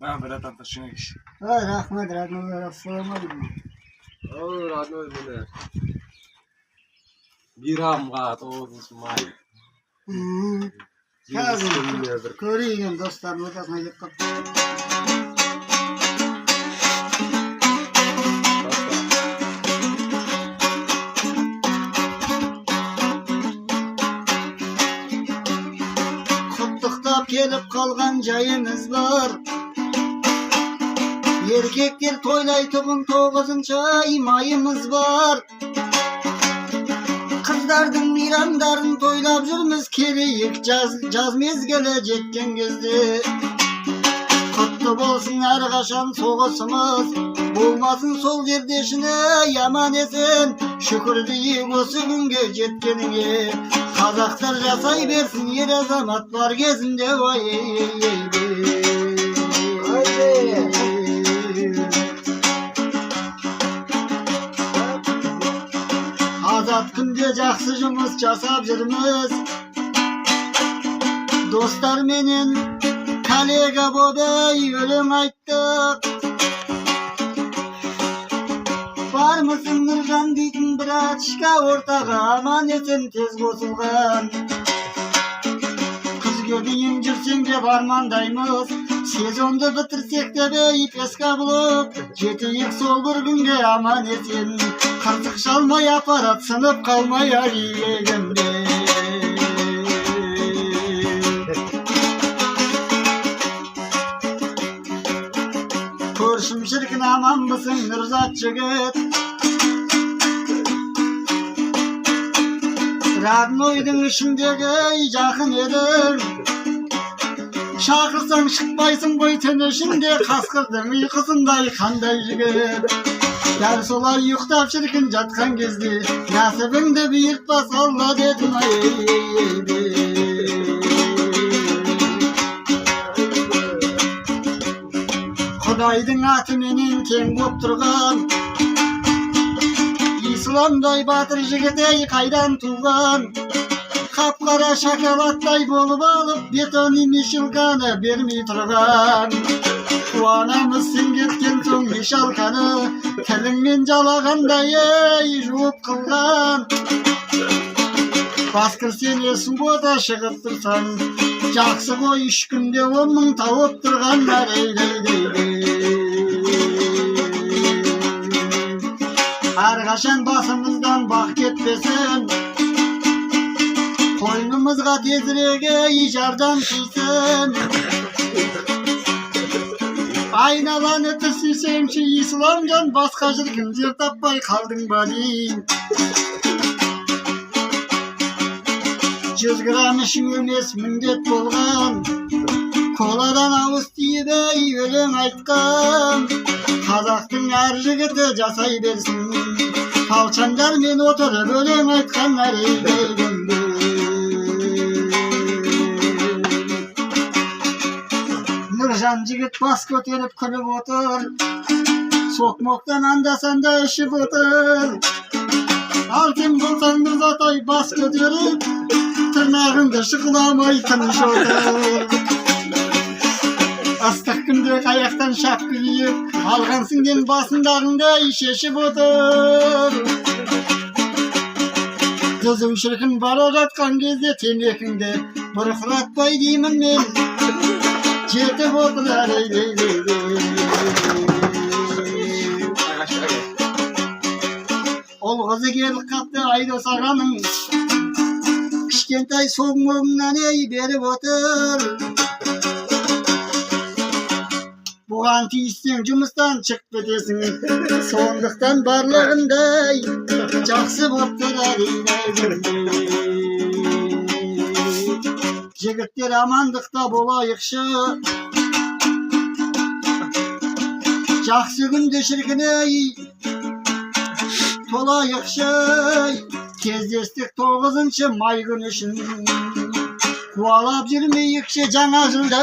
Bratан, тащи. Рахмат, родной, ассаламалейкум. Родной міне. Бирамға 9 май. Қазір көрейін достардың ортасына келіп қалды. Құттықтап келіп қалған жайымыз бар. Еркектер тойлайтұғын 9-шы майымыз бар. Қыздардың мейрамдарын тойлап жүрміз, келейік жаз мезгілі жеткен кезде. Құтты болсын әрқашан соғысымыз, болмасын сол жерде шыны яман есен. Шүкір дейік осы күнге жеткеніңе, қазақтар жасай берсін ер азамат бар кезінде. Азат күнде жақсы жұмыс жасап жүрміз, достарменен коллега бодай өлең айттық. Бармысың Нұржан дейтін братышка, ортаға аман есен тез қосылған. Күзге дейін жүрсең деп армандаймыз, сезонды бітірсек те бейпесқа болып, жетейік сол бір күнге аман есен. Қыртық шалмай апарат сынып қалмай егімде. Көршім шіркін аман бысың Нұрзат жігіт. Роднойдың ішіндегі жақын едің. Шақырсаң шықпайсың ғой түн ішінде, қасқырдың ұйқысындай қандай жігіт. Дәл солай ұйықтап шіркін жатқан кезде, нәсібіңді бұйыртпас Алла дедім Құдайдың атыменен тең боп тұрған, исламдай батыр жігіт қайдан туған. Қап-қара шоколадтай болып алып, бетони мешалканы бермей тұрған. Қуанамыз сен кеткен соң мешалканы, тіліңмен жалағандай жуып қылған. Басқыр сен суббота шығып тұрсаң, жақсы ғой 3 күнде 10 мың тауып тұрған. Әрқашан басымыздан бақ кетпесін, қойнымызға тезірегі жардан тисін. Айналаны түсісемші исламжан, басқа жүргін жер таппай қалдың ба дейін. 100 грамм ішің емес міндет болған, коладан ауыз тиіп өлең айтқан. Қазақтың әр жігіті жасай берсін, қалшандармен отырып өлең айтқан әрейгенде. Нұржан жігіт бас көтеріп күліп отыр, соқмоқтан анда-санда ішіп отыр. Ал сен болсаң Нұрзатай бас көтеріп, тырнағыңды шықыламай тыныш отыр. Ыстық күнде қаяқтан шапкі киіп, алғансың ден басындағыңды шешіп отыр. Көзің шіркін бара жатқан кезде темекіңді бұрқыратпай деймін мен, жетіп отыр Ол қызы келіп қапты Айдос ағаның, кішкентай соң-моңнан беріп отыр. Бұған тиіссең жұмыстан шық бітесің, сондықтан барлығындай жақсы боп тұр. Жігіттер амандықта болайықшы, жақсы күнде шіркін толайықшы. Кездестік 9-шы май күн үшін, қуалап жүрмейікші жаңа жылда